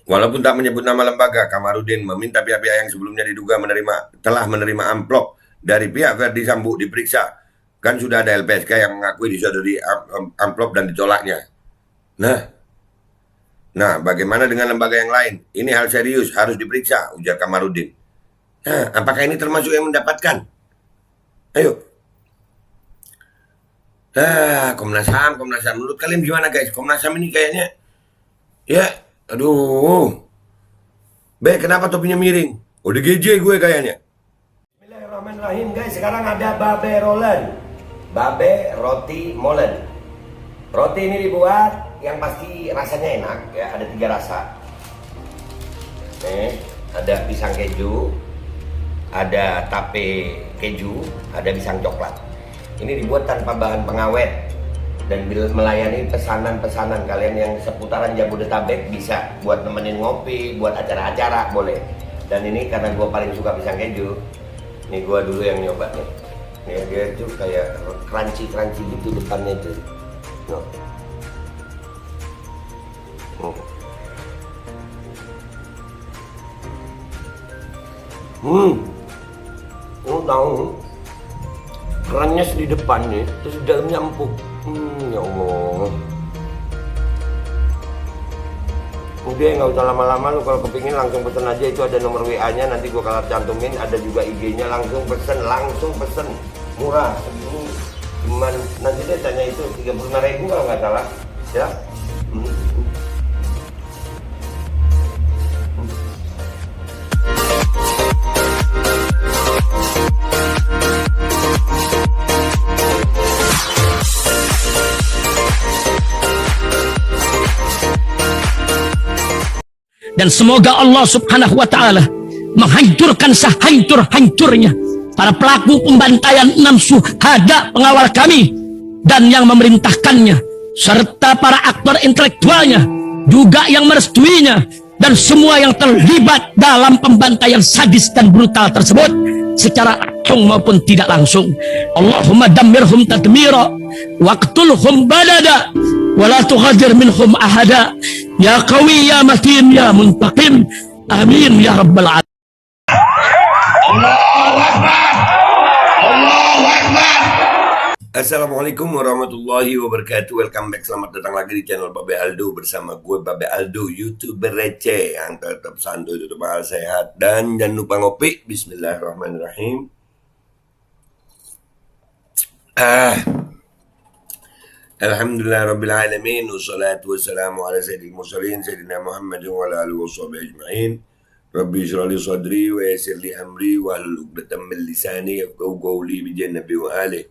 Walaupun tak menyebut nama lembaga, Kamarudin meminta pihak-pihak yang sebelumnya diduga telah menerima amplop dari pihak Verdi Sambo diperiksa. Kan sudah ada LPSK yang mengakui disodori amplop dan ditolaknya. Nah, bagaimana dengan lembaga yang lain? Ini hal serius, harus diperiksa, ujar Kamarudin. Nah, apakah ini termasuk yang mendapatkan? Ayo. Komnas HAM, Komnas HAM. Menurut kalian gimana guys? Komnas HAM ini kayaknya, ya, aduh. Kenapa topinya miring? ODGJ gue kayaknya. Bismillahirrahmanirrahim guys, sekarang ada babe rolen. Babe roti molen. Roti ini dibuat yang pasti rasanya enak ya, ada 3 rasa. Nih, ada pisang keju, ada tape keju, ada pisang coklat. Ini dibuat tanpa bahan pengawet dan melayani pesanan-pesanan kalian yang seputaran Jabodetabek, bisa buat nemenin ngopi, buat acara-acara boleh. Dan ini karena gue paling suka pisang keju, nih gue dulu yang nyoba nih. Nih dia tuh kayak crunchy gitu depannya tuh. No. Tahu kerannya di depan nih, terus di dalamnya empuk. Ya Allah. Udah nggak usah lama-lama, lu kalau kepingin langsung pesen aja, itu ada nomor WA-nya, nanti gua kalau cantumin, ada juga IG-nya, langsung pesen, murah segini, cuman nanti dia tanya itu 35.000 kalau nggak salah, ya. Dan semoga Allah subhanahu wa ta'ala menghancurkan sehancur-hancurnya para pelaku pembantaian 6 syuhada pengawal kami dan yang memerintahkannya, serta para aktor intelektualnya juga yang merestuinya, dan semua yang terlibat dalam pembantaian sadis dan brutal tersebut secara langsung maupun tidak langsung. Allahumma dammirhum tadmira waqtulhum badada wala tughadir minhum ahada ya qawi ya matin ya muntaqim, amin ya rabbal alamin. Allahu Akbar. Allahu Akbar. Assalamualaikum warahmatullahi wabarakatuh. Welcome back, selamat datang lagi di channel Babe Aldo bersama gue Babe Aldo, YouTuber receh yang tetap santuy, tetap hal sehat, dan jangan lupa ngopi. Bismillahirrahmanirrahim. Alhamdulillah Rabbil Alamin, wassalatu wassalamu ala sayyidil mursalin Sayyidina Muhammadin wa ala alihi wa sahbihi ajma'in. Rabbi shrah li sadri wa yassir li amri wa hlul 'uqdatam min lisani yafqahu qawli bi jannabi wa alihi.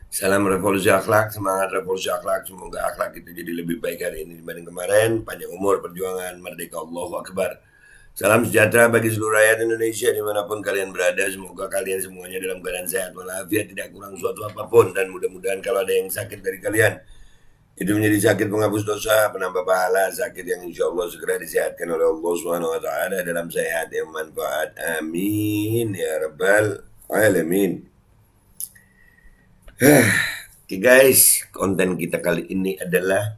Salam revolusi akhlak, semangat revolusi akhlak. Semoga akhlak kita jadi lebih baik hari ini dibanding kemarin. Panjang umur, perjuangan, merdeka, Allahu Akbar. Salam sejahtera bagi seluruh rakyat Indonesia dimanapun kalian berada. Semoga kalian semuanya dalam keadaan sehat walafiat, tidak kurang suatu apapun. Dan mudah-mudahan kalau ada yang sakit dari kalian, itu menjadi sakit penghapus dosa, penambah pahala, sakit yang insya Allah segera disehatkan oleh Allah Subhanahu wa Ta'ala dalam sehat yang manfaat. Amin ya Rabbal Alamin. Oke guys, konten kita kali ini adalah,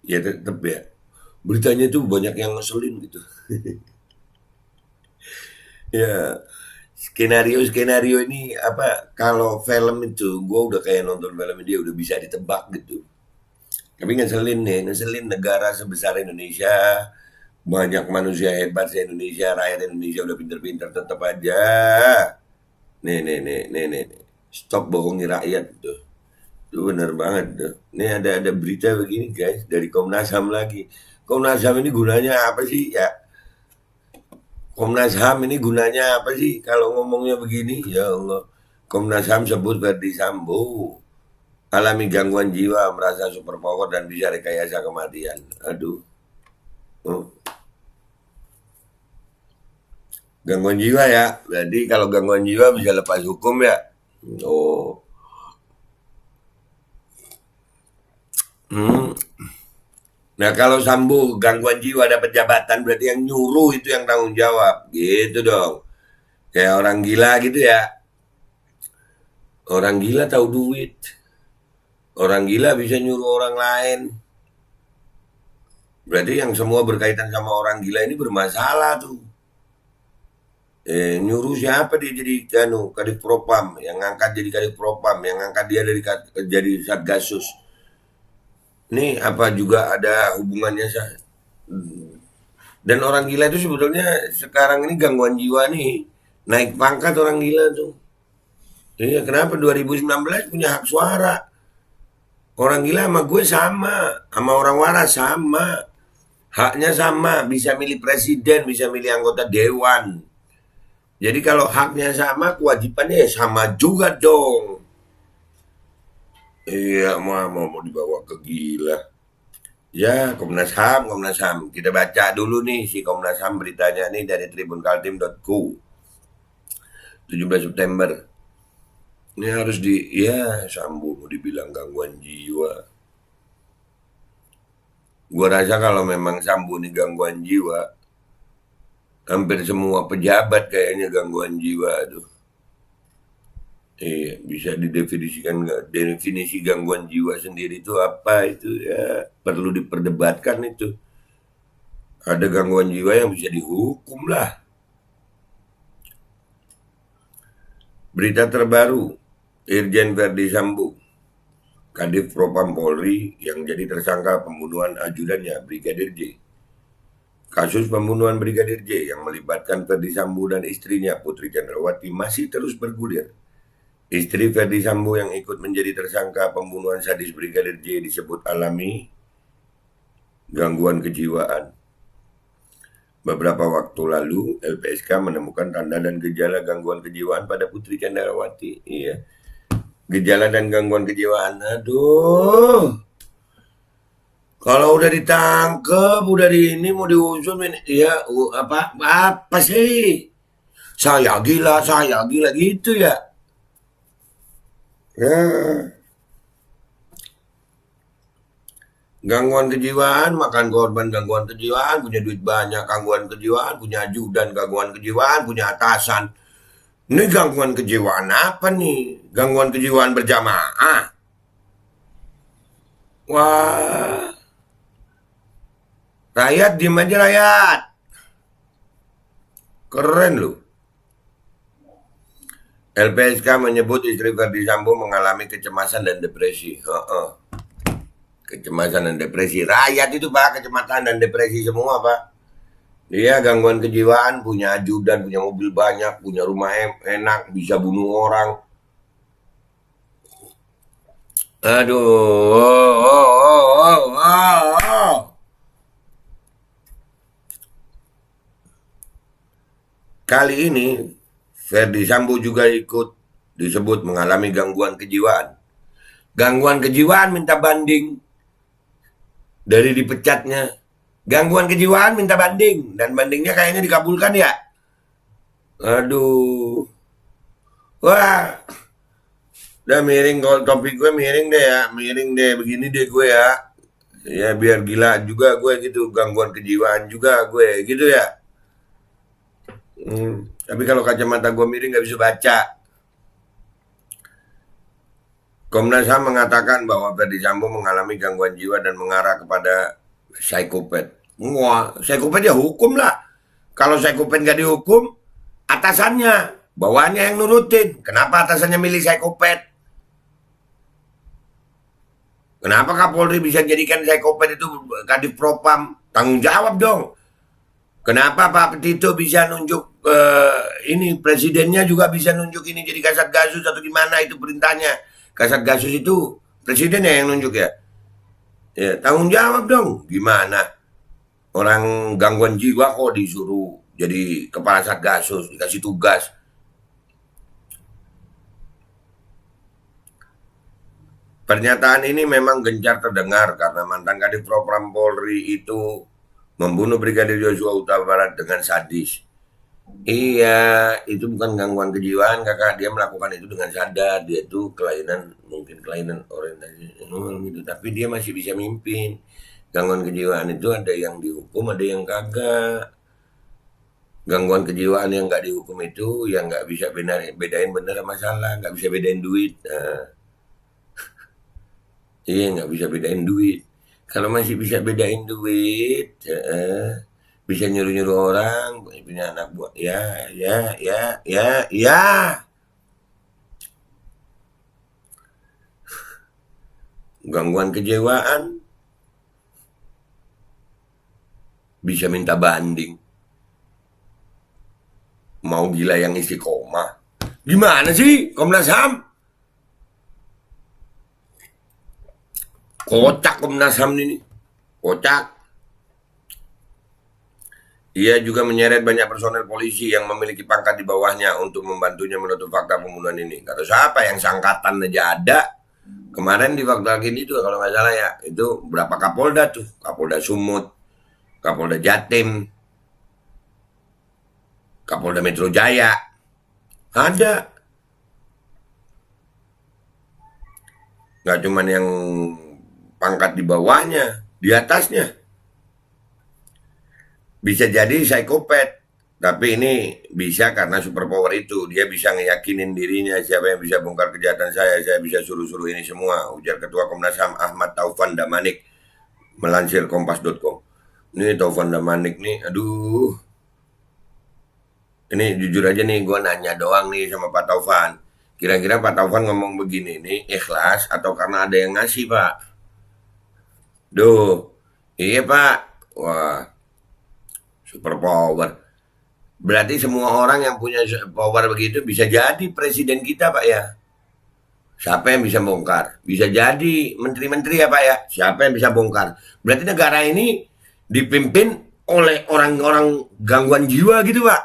ya tetap ya, beritanya tuh banyak yang ngeselin gitu. Ya, skenario ini apa, kalau film itu gue udah kayak nonton film dia udah bisa ditebak gitu. Tapi ngeselin nih, ngeselin negara sebesar Indonesia, banyak manusia hebat se-Indonesia, rakyat Indonesia udah pinter-pinter, tetap aja. Nih. Stop bohongi rakyat tuh. Itu bener banget tuh. Nih ada berita begini guys, dari Komnas HAM lagi. Komnas HAM ini gunanya apa sih ya? Komnas HAM ini gunanya apa sih kalau ngomongnya begini? Ya Allah. Komnas HAM sebut Verdi Sambo alami gangguan jiwa, merasa superpower dan bisa rekayasa kematian. Aduh. Gangguan jiwa ya. Jadi kalau gangguan jiwa bisa lepas hukum ya. Oh. Nah kalau Sambo gangguan jiwa dapat jabatan, berarti yang nyuruh itu yang tanggung jawab. Gitu dong. Kayak orang gila gitu ya. Orang gila tahu duit. Orang gila bisa nyuruh orang lain. Berarti yang semua berkaitan sama orang gila ini bermasalah tuh. Nyuruh siapa dia jadi kadif propam, yang ngangkat jadi kadif propam, yang ngangkat dia dari jadi satgasus. Ini apa juga ada hubungannya dan orang gila itu sebetulnya sekarang ini gangguan jiwa nih naik pangkat orang gila tuh. Iya, kenapa 2019 punya hak suara? Orang gila sama gue sama orang waras sama. Haknya sama, bisa milih presiden, bisa milih anggota dewan. Jadi kalau haknya sama, kewajibannya ya sama juga dong. Iya, mau dibawa ke gila. Ya, Komnas HAM. Kita baca dulu nih si Komnas HAM beritanya nih dari tribunkaltim.co. 17 September. Ini harus Sambo mau dibilang gangguan jiwa. Gua rasa kalau memang Sambo ini gangguan jiwa, hampir semua pejabat kayaknya gangguan jiwa tuh. Iya, bisa didefinisikan nggak? Definisi gangguan jiwa sendiri itu apa itu ya perlu diperdebatkan itu. Ada gangguan jiwa yang bisa dihukum lah. Berita terbaru, Irjen Verdi Sambo, Kadif Propam Polri yang jadi tersangka pembunuhan ajudannya Brigadir J. Kasus pembunuhan Brigadir J yang melibatkan Verdi Sambo dan istrinya Putri Chandrawati masih terus bergulir. Istri Verdi Sambo yang ikut menjadi tersangka pembunuhan sadis Brigadir J disebut alami gangguan kejiwaan. Beberapa waktu lalu, LPSK menemukan tanda dan gejala gangguan kejiwaan pada Putri Chandrawati. Iya. Gejala dan gangguan kejiwaan. Aduh. Kalau udah ditangkep, udah di ini mau diusut, ya apa sih? Saya gila gitu ya. Ya. Gangguan kejiwaan, makan korban gangguan kejiwaan, punya duit banyak gangguan kejiwaan, punya ajudan gangguan kejiwaan, punya atasan. Ini gangguan kejiwaan apa nih? Gangguan kejiwaan berjamaah. Wah. Rakyat diem aja rakyat. Keren loh. LPSK menyebut istri Verdi Sambo mengalami kecemasan dan depresi. Kecemasan dan depresi. Rakyat itu Pak, kecemasan dan depresi semua Pak. Dia gangguan kejiwaan, punya ajudan, punya mobil banyak, punya rumah enak, bisa bunuh orang. Aduh. Kali ini Verdi Sambo juga ikut disebut mengalami gangguan kejiwaan. Gangguan kejiwaan minta banding dari dipecatnya. Gangguan kejiwaan minta banding dan bandingnya kayaknya dikabulkan ya. Aduh. Wah. Udah miring, kalau topik gue miring deh begini deh gue ya. Ya biar gila juga gue gitu, gangguan kejiwaan juga gue gitu ya. Tapi kalau kacamata gue miring nggak bisa baca. Komnas HAM mengatakan bahwa Verdi Sambo mengalami gangguan jiwa dan mengarah kepada psikopat. Wah, psikopat ya hukum lah. Kalau psikopat nggak dihukum, atasannya, bawahannya yang nurutin. Kenapa atasannya milih psikopat? Kenapa Kapolri bisa jadikan psikopat itu kadif propam? Tanggung jawab dong. Kenapa Pak Petito bisa nunjuk ini presidennya juga bisa nunjuk ini jadi Kasatgasus atau gimana itu perintahnya? Kasatgasus itu presidennya yang nunjuk ya. Ya, tanggung jawab dong. Gimana? Orang gangguan jiwa kok disuruh jadi kepala Satgasus, dikasih tugas. Pernyataan ini memang gencar terdengar karena mantan Kadif Propam Polri itu membunuh Brigadir Yosua Huta Barat dengan sadis. Iya, itu bukan gangguan kejiwaan kakak. Dia melakukan itu dengan sadar. Dia itu mungkin kelainan orientasi gitu. Tapi dia masih bisa mimpin. Gangguan kejiwaan itu ada yang dihukum, ada yang kagak. Gangguan kejiwaan yang nggak dihukum itu yang nggak bisa bedain bener sama salah, nggak bisa bedain duit. Iya, nggak bisa bedain duit. Kalau masih bisa bedain duit, bisa nyuruh-nyuruh orang, punya anak buah, ya. Gangguan kejiwaan, bisa minta banding. Mau gila yang istiqomah. Gimana sih Komnas HAM? Kocak Komnas HAM ini. Kocak. Ia juga menyeret banyak personel polisi yang memiliki pangkat di bawahnya untuk membantunya menutup fakta pembunuhan ini. Kata siapa yang sangkatan aja ada. Kemarin di waktu lagi itu kalau nggak salah ya, itu berapa Kapolda tuh. Kapolda Sumut, Kapolda Jatim, Kapolda Metro Jaya. Ada. Nggak cuman yang pangkat di bawahnya, di atasnya. Bisa jadi psikopat, tapi ini bisa karena superpower itu. Dia bisa ngeyakinin dirinya, siapa yang bisa bongkar kejahatan saya bisa suruh-suruh ini semua, ujar Ketua Komnas HAM Ahmad Taufan Damanik melansir kompas.com. Ini Taufan Damanik nih, aduh. Ini jujur aja nih, gue nanya doang nih sama Pak Taufan. Kira-kira Pak Taufan ngomong begini nih, ikhlas atau karena ada yang ngasih, Pak? Duh, iya Pak. Wah, super power. Berarti semua orang yang punya power begitu bisa jadi presiden kita, Pak ya. Siapa yang bisa bongkar? Bisa jadi menteri-menteri ya, Pak ya. Siapa yang bisa bongkar? Berarti negara ini dipimpin oleh orang-orang gangguan jiwa gitu, Pak.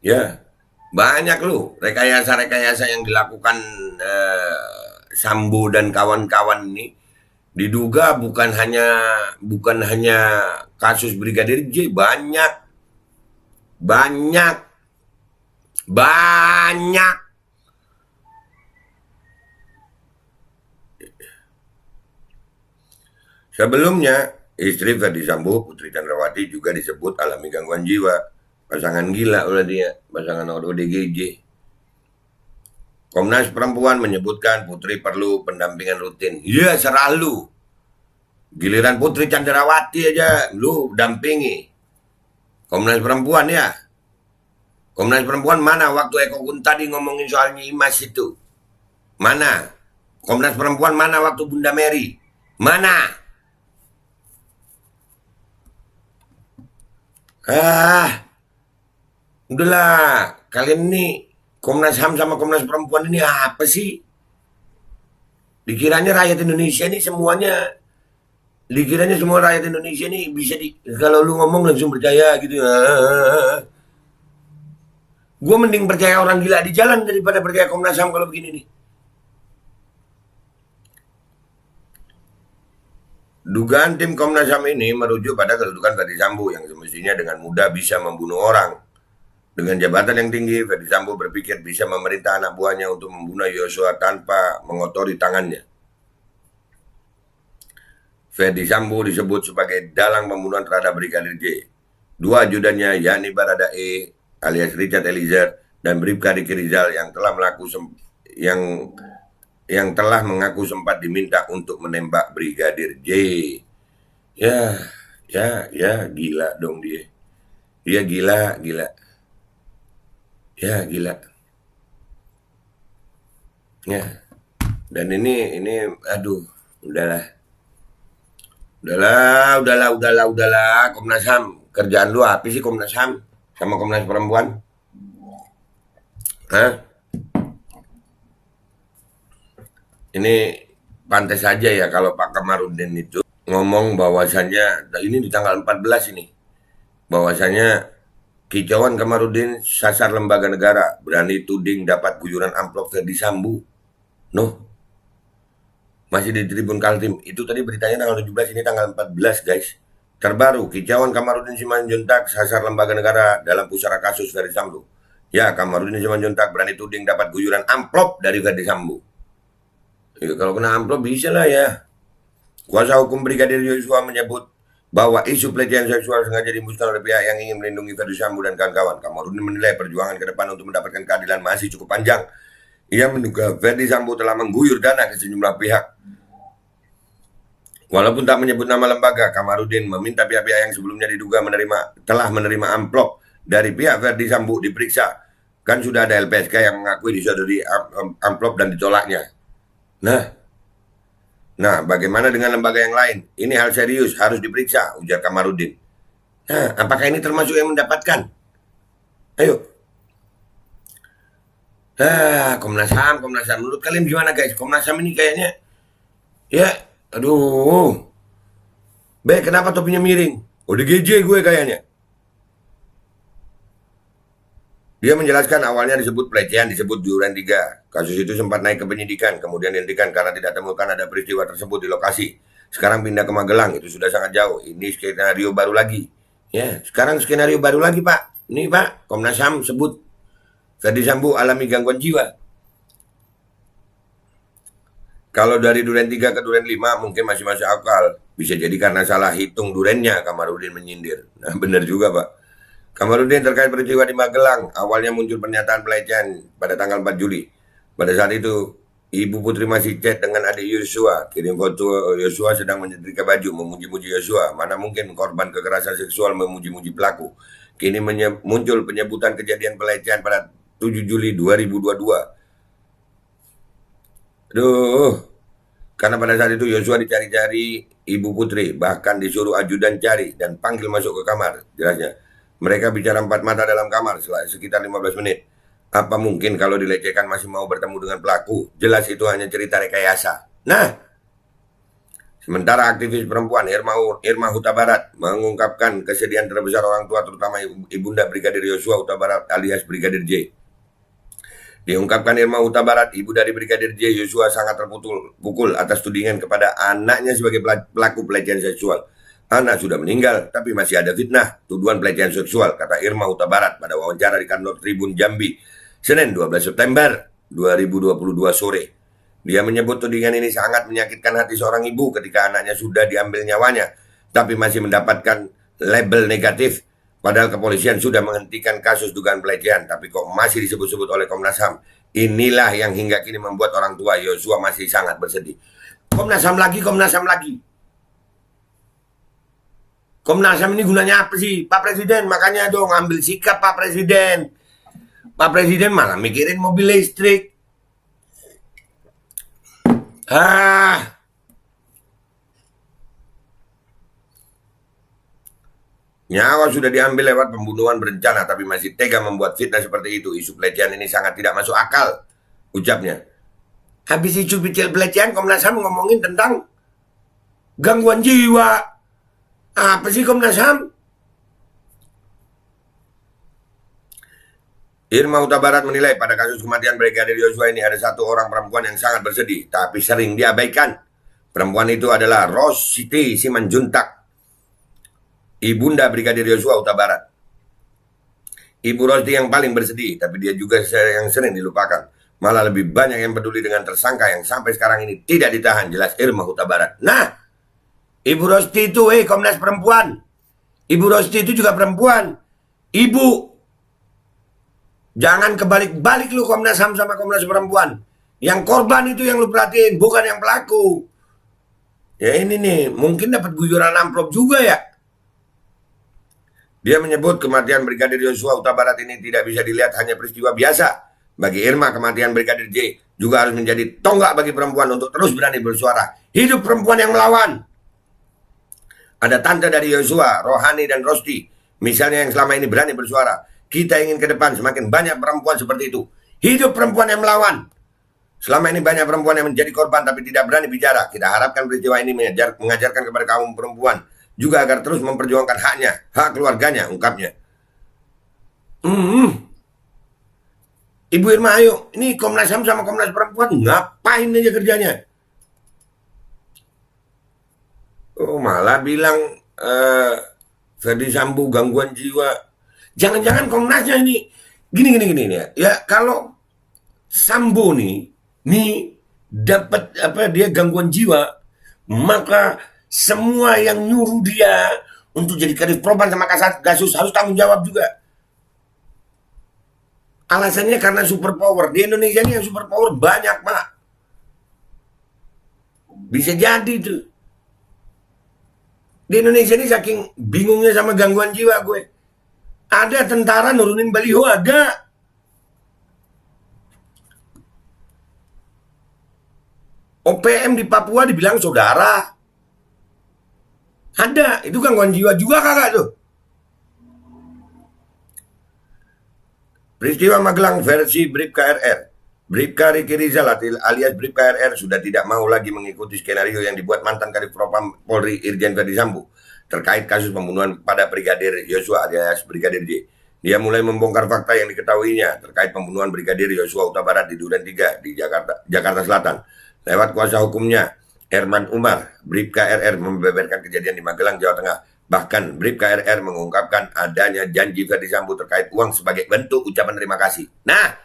Ya, banyak loh rekayasa-rekayasa yang dilakukan Sambo dan kawan-kawan ini. Diduga bukan hanya kasus Brigadir J, banyak. Sebelumnya, istri Ferdi Sambo, Putri Chandrawati juga disebut alami gangguan jiwa. Pasangan gila udah dia, pasangan ODGJ. Komnas Perempuan menyebutkan Putri perlu pendampingan rutin. Iya, serah lu. Giliran Putri Chandrawati aja lu dampingi. Komnas Perempuan ya. Komnas Perempuan mana waktu Eko Kun tadi ngomongin soal Nyimas itu? Mana? Komnas Perempuan mana waktu Bunda Mary? Mana? Udahlah, kalian nih Komnas HAM sama Komnas Perempuan ini apa sih? Dikiranya rakyat Indonesia ini semuanya, dikiranya semua rakyat Indonesia ini bisa kalau lu ngomong langsung percaya gitu. Gue mending percaya orang gila di jalan daripada percaya Komnas HAM kalau begini nih. Dugaan tim Komnas HAM ini merujuk pada kedudukan Ferdi Sambo yang semestinya dengan mudah bisa membunuh orang. Dengan jabatan yang tinggi, Ferdi Sambo berpikir bisa memerintah anak buahnya untuk membunuh Yosua tanpa mengotori tangannya. Ferdi Sambo disebut sebagai dalang pembunuhan terhadap Brigadir J. Dua ajudannya yakni Baradae alias Richard Eliezer dan Bribka Riki Rizal yang telah mengaku sempat diminta untuk menembak Brigadir J. Ya, gila dong dia. Dia gila. Ya, gila. Ya. Dan ini aduh, udahlah. Komnas HAM. Kerjaan lu apa sih Komnas HAM sama Komnas Perempuan? Hah? Ini pantas saja ya kalau Pak Kamarudin itu ngomong bahwasannya, ini di tanggal 14 ini, bahwasannya kicauan Kamarudin sasar lembaga negara, berani tuding dapat guyuran amplop Ferdi Sambo. Masih di Tribun Kaltim. Itu tadi beritanya tanggal 17, ini tanggal 14 guys. Terbaru, kicauan Kamarudin Simanjuntak sasar lembaga negara dalam pusara kasus Ferdi Sambo. Ya, Kamarudin Simanjuntak berani tuding dapat guyuran amplop dari Ferdi Sambo. Ya, kalau kena amplop bisa lah ya. Kuasa hukum Brigadir Yosua menyebut bahwa isu pelecehan seksual sengaja dihembuskan oleh pihak yang ingin melindungi Ferdi Sambo dan kawan-kawan. Kamarudin menilai perjuangan ke depan untuk mendapatkan keadilan masih cukup panjang. Ia menduga Verdi Sambo telah mengguyur dana ke sejumlah pihak. Walaupun tak menyebut nama lembaga, Kamarudin meminta pihak-pihak yang sebelumnya diduga telah menerima amplop dari pihak Verdi Sambo diperiksa. Kan sudah ada LPSK yang mengakui disodori amplop dan ditolaknya. Nah, bagaimana dengan lembaga yang lain? Ini hal serius, harus diperiksa, ujar Kamarudin. Nah, apakah ini termasuk yang mendapatkan? Ayo. Komnas HAM. Menurut kalian gimana guys? Komnas HAM ini kayaknya, ya, aduh. Kenapa topinya miring? ODGJ gue kayaknya. Dia menjelaskan awalnya disebut pelecehan, disebut Duren 3. Kasus itu sempat naik ke penyidikan, kemudian dihentikan karena tidak temukan ada peristiwa tersebut di lokasi. Sekarang pindah ke Magelang, itu sudah sangat jauh. Ini skenario baru lagi. Ya, sekarang skenario baru lagi, Pak. Ini, Pak, Komnas HAM sebut Verdi Sambo alami gangguan jiwa. Kalau dari Duren 3 ke Duren 5 mungkin masih masuk akal. Bisa jadi karena salah hitung durennya, Kamarudin menyindir. Nah, benar juga, Pak. Kamarudin terkait peristiwa di Magelang, awalnya muncul pernyataan pelecehan pada tanggal 4 Juli. Pada saat itu, Ibu Putri masih chat dengan adik Yosua, kirim foto Yosua sedang menyetrika baju, memuji-muji Yosua. Mana mungkin korban kekerasan seksual memuji-muji pelaku. Kini muncul penyebutan kejadian pelecehan pada 7 Juli 2022. Karena pada saat itu Yosua dicari-cari Ibu Putri, bahkan disuruh ajudan cari dan panggil masuk ke kamar, jelasnya. Mereka bicara empat mata dalam kamar sekitar 15 menit. Apa mungkin kalau dilecehkan masih mau bertemu dengan pelaku? Jelas itu hanya cerita rekayasa. Nah, sementara aktivis perempuan Irma Huta Barat mengungkapkan kesedihan terbesar orang tua terutama Ibunda Brigadir Yosua Huta Barat alias Brigadir J. Diungkapkan Irma Huta Barat, ibu dari Brigadir J. Yosua sangat terpukul atas tudingan kepada anaknya sebagai pelaku pelecehan seksual. Anak sudah meninggal, tapi masih ada fitnah, tuduhan pelecehan seksual, kata Irma Huta Barat pada wawancara di kantor Tribun Jambi, Senin 12 September 2022 sore. Dia menyebut tudingan ini sangat menyakitkan hati seorang ibu ketika anaknya sudah diambil nyawanya, tapi masih mendapatkan label negatif. Padahal kepolisian sudah menghentikan kasus dugaan pelecehan, tapi kok masih disebut-sebut oleh Komnas HAM. Inilah yang hingga kini membuat orang tua Yosua masih sangat bersedih. Komnas HAM lagi. Komnas HAM ini gunanya apa sih? Pak Presiden, makanya dong ambil sikap Pak Presiden. Pak Presiden malah mikirin mobil listrik. Nyawa sudah diambil lewat pembunuhan berencana, tapi masih tega membuat fitnah seperti itu. Isu pelecehan ini sangat tidak masuk akal, ucapnya. Habis isu pelecehan, Komnas HAM ngomongin tentang gangguan jiwa. Apa sih Komnas HAM? Irma Huta Barat menilai pada kasus kematian Brigadir Yosua ini ada satu orang perempuan yang sangat bersedih, tapi sering diabaikan. Perempuan itu adalah Rositi Simanjuntak, Ibunda Brigadir Yosua Huta Barat. Ibu Rosti yang paling bersedih, tapi dia juga yang sering dilupakan. Malah lebih banyak yang peduli dengan tersangka yang sampai sekarang ini tidak ditahan, jelas Irma Huta Barat. Nah, Ibu Rosti itu, Komnas Perempuan. Ibu Rosti itu juga perempuan. Ibu, jangan kebalik-balik lu Komnas HAM sama Komnas Perempuan. Yang korban itu yang lu perhatiin, bukan yang pelaku. Ya ini nih, mungkin dapat guyuran amplop juga ya. Dia menyebut kematian Brigadir Yosua Huta Barat ini tidak bisa dilihat hanya peristiwa biasa. Bagi Irma, kematian Brigadir J juga harus menjadi tonggak bagi perempuan untuk terus berani bersuara. Hidup perempuan yang melawan. Ada tante dari Yosua, Rohani dan Rosti, misalnya yang selama ini berani bersuara. Kita ingin ke depan semakin banyak perempuan seperti itu. Hidup perempuan yang melawan. Selama ini banyak perempuan yang menjadi korban tapi tidak berani bicara. Kita harapkan peristiwa ini mengajarkan kepada kaum perempuan juga agar terus memperjuangkan haknya, hak keluarganya, ungkapnya. Ibu Irma, ayo, ini Komnas HAM sama Komnas Perempuan ngapain aja kerjanya? Malah bilang Verdi Sambo gangguan jiwa. Jangan-jangan Komnasnya ini gini ya. Ya kalau Sambo nih dapat dia gangguan jiwa, maka semua yang nyuruh dia untuk jadi kadif propam sama kasus harus tanggung jawab juga. Alasannya karena super power. Di Indonesia ini yang super power banyak, Pak. Bisa jadi tuh. Di Indonesia ini saking bingungnya sama gangguan jiwa gue. Ada tentara nurunin baliho, ada. OPM di Papua dibilang saudara. Ada. Itu gangguan jiwa juga kakak tuh. Peristiwa Magelang versi Bribka RR. Bribka Riki Rizal alias Bribka RR sudah tidak mau lagi mengikuti skenario yang dibuat mantan Kadif Propam Polri Irjen Verdi Sambo terkait kasus pembunuhan pada Brigadir Yosua alias Brigadir J. Dia mulai membongkar fakta yang diketahuinya terkait pembunuhan Brigadir Yosua Huta Barat di Duren 3 di Jakarta Selatan. Lewat kuasa hukumnya, Herman Umar, Bribka RR membeberkan kejadian di Magelang, Jawa Tengah. Bahkan Bribka RR mengungkapkan adanya janji Verdi Sambo terkait uang sebagai bentuk ucapan terima kasih. Nah,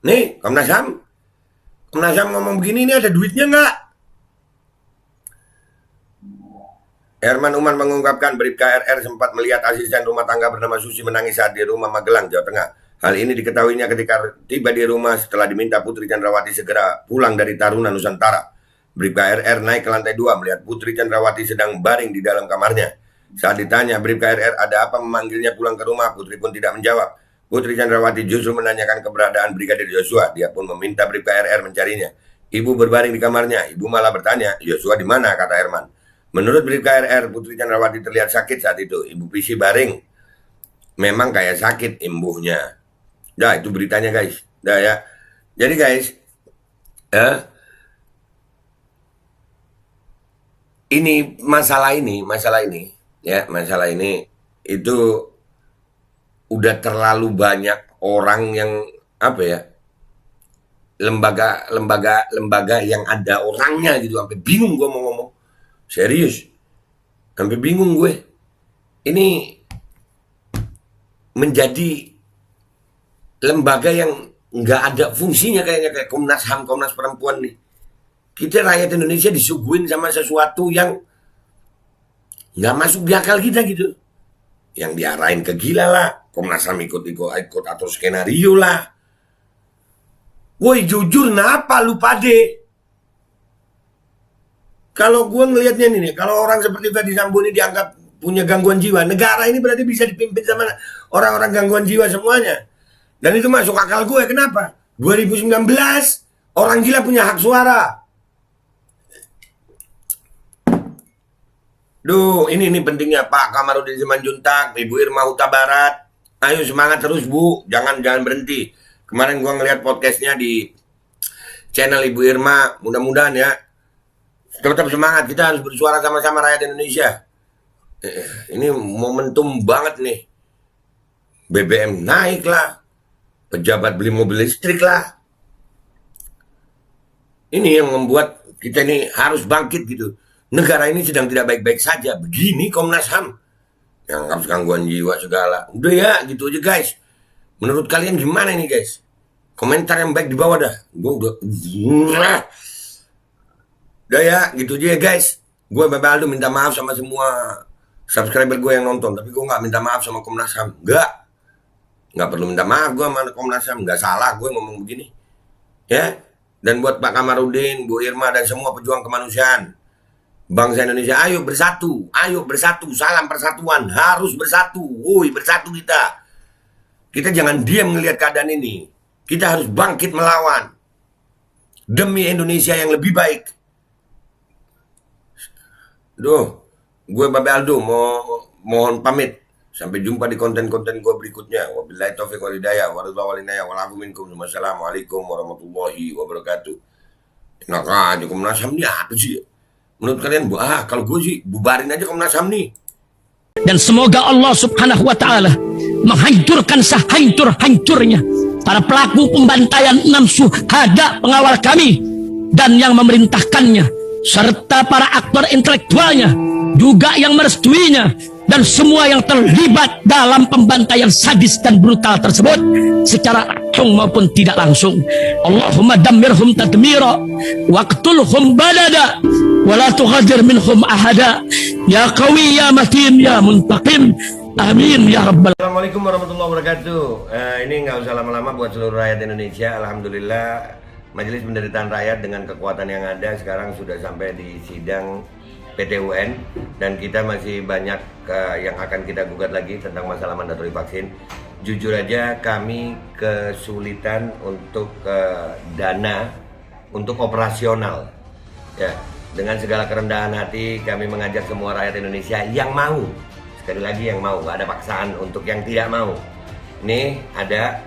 nih Komnas HAM ngomong begini, ini ada duitnya nggak? Herman Umar mengungkapkan Bribka RR sempat melihat asisten rumah tangga bernama Susi menangis saat di rumah Magelang, Jawa Tengah. Hal ini diketahuinya ketika tiba di rumah setelah diminta Putri Chandrawati segera pulang dari Taruna Nusantara. Bribka RR naik ke lantai 2 melihat Putri Chandrawati sedang baring di dalam kamarnya. Saat ditanya Bribka RR ada apa memanggilnya pulang ke rumah, Putri pun tidak menjawab. Putri Chandrawati justru menanyakan keberadaan Brigadir Yosua. Dia pun meminta Bribka RR mencarinya. Ibu berbaring di kamarnya. Ibu malah bertanya, Yosua di mana? Kata Herman. Menurut Bribka RR, Putri Chandrawati terlihat sakit saat itu. Ibu Pisi baring. Memang kayak sakit imbuhnya. Dah itu beritanya guys. Dah ya. Jadi guys, ini masalah ini itu udah terlalu banyak orang yang lembaga yang ada orangnya gitu, sampai bingung gue mau ngomong serius, sampai bingung gue. Ini menjadi lembaga yang nggak ada fungsinya kayaknya, kayak Komnas HAM, Komnas Perempuan nih. Kita rakyat Indonesia disuguhin sama sesuatu yang nggak masuk di akal kita gitu. Yang diarahin ke gila lah. Komnas HAM ikut atur skenario lah. Woi jujur kenapa lu pade? Kalau gue ngelihatnya nih, kalau orang seperti Verdi Sambo ini dianggap punya gangguan jiwa, negara ini berarti bisa dipimpin sama orang-orang gangguan jiwa semuanya. Dan itu masuk akal gue, kenapa? 2019 orang gila punya hak suara. Duh, ini pentingnya Pak Kamarudin Simanjuntak, Ibu Irma Huta Barat. Ayo semangat terus Bu, jangan berhenti. Kemarin gua ngeliat podcastnya di channel Ibu Irma, mudah-mudahan ya. Tetap semangat, kita harus bersuara sama-sama rakyat Indonesia. Ini momentum banget nih. BBM naik lah, pejabat beli mobil listrik lah. Ini yang membuat kita ini harus bangkit gitu. Negara ini sedang tidak baik-baik saja. Begini Komnas HAM yang anggap gangguan jiwa segala. Udah ya gitu aja guys. Menurut kalian gimana ini guys? Komentar yang baik di bawah dah. Udah ya gitu aja ya guys. Gue Bapak Aldo minta maaf sama semua subscriber gue yang nonton. Tapi gue gak minta maaf sama Komnas HAM. Gak perlu minta maaf gue sama Komnas HAM. Gak salah gue ngomong begini. Ya. Dan buat Pak Kamarudin, Bu Irma dan semua pejuang kemanusiaan, bangsa Indonesia, ayo bersatu, salam persatuan, harus bersatu, woi bersatu kita. Kita jangan diam melihat keadaan ini, kita harus bangkit melawan demi Indonesia yang lebih baik. Gue Babe Aldo mohon pamit, sampai jumpa di konten-konten gue berikutnya. Wabillahi taufiq wal hidayah, wassalamualaikum warahmatullahi wabarakatuh. Enak aja Komnas HAM ini apa sih? Menurut kalian, kalau gue sih bubarin aja Komnas HAM nih. Dan semoga Allah Subhanahu wa Ta'ala menghancurkan sehancur-hancurnya para pelaku pembantaian 6 syuhada pengawal kami dan yang memerintahkannya, serta para aktor intelektualnya juga yang merestuinya, dan semua yang terlibat dalam pembantaian sadis dan brutal tersebut secara langsung maupun tidak langsung. Allahumma dammirhum tadmira waqtulhum balada wala tughadir minhum ahada ya qawi ya matin ya muntaqim Amin ya rabbal. Assalamualaikum warahmatullahi wabarakatuh. Ini nggak usah lama-lama buat seluruh rakyat Indonesia. Alhamdulillah Majelis Penderitaan Rakyat dengan kekuatan yang ada sekarang sudah sampai di sidang PT UN, dan kita masih banyak yang akan kita gugat lagi tentang masalah mandatori vaksin. Jujur aja kami kesulitan untuk dana untuk operasional. Ya, dengan segala kerendahan hati kami mengajak semua rakyat Indonesia yang mau, sekali lagi yang mau, gak ada paksaan untuk yang tidak mau. Nih ada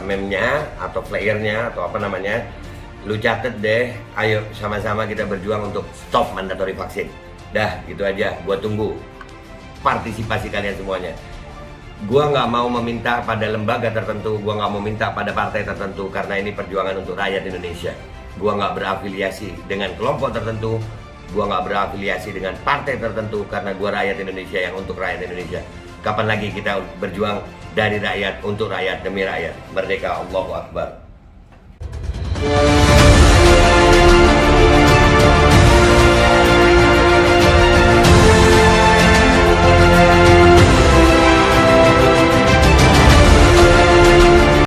meme-nya atau flyernya atau apa namanya, lu catet deh, ayo sama-sama kita berjuang untuk stop mandatori vaksin. Dah gitu aja, gua tunggu partisipasi kalian semuanya. Gua nggak mau meminta pada lembaga tertentu, gua nggak mau minta pada partai tertentu, karena ini perjuangan untuk rakyat Indonesia. Gua nggak berafiliasi dengan kelompok tertentu, gua nggak berafiliasi dengan partai tertentu, karena gua rakyat Indonesia yang untuk rakyat Indonesia. Kapan lagi kita berjuang dari rakyat untuk rakyat demi rakyat? Merdeka, Allahu Akbar.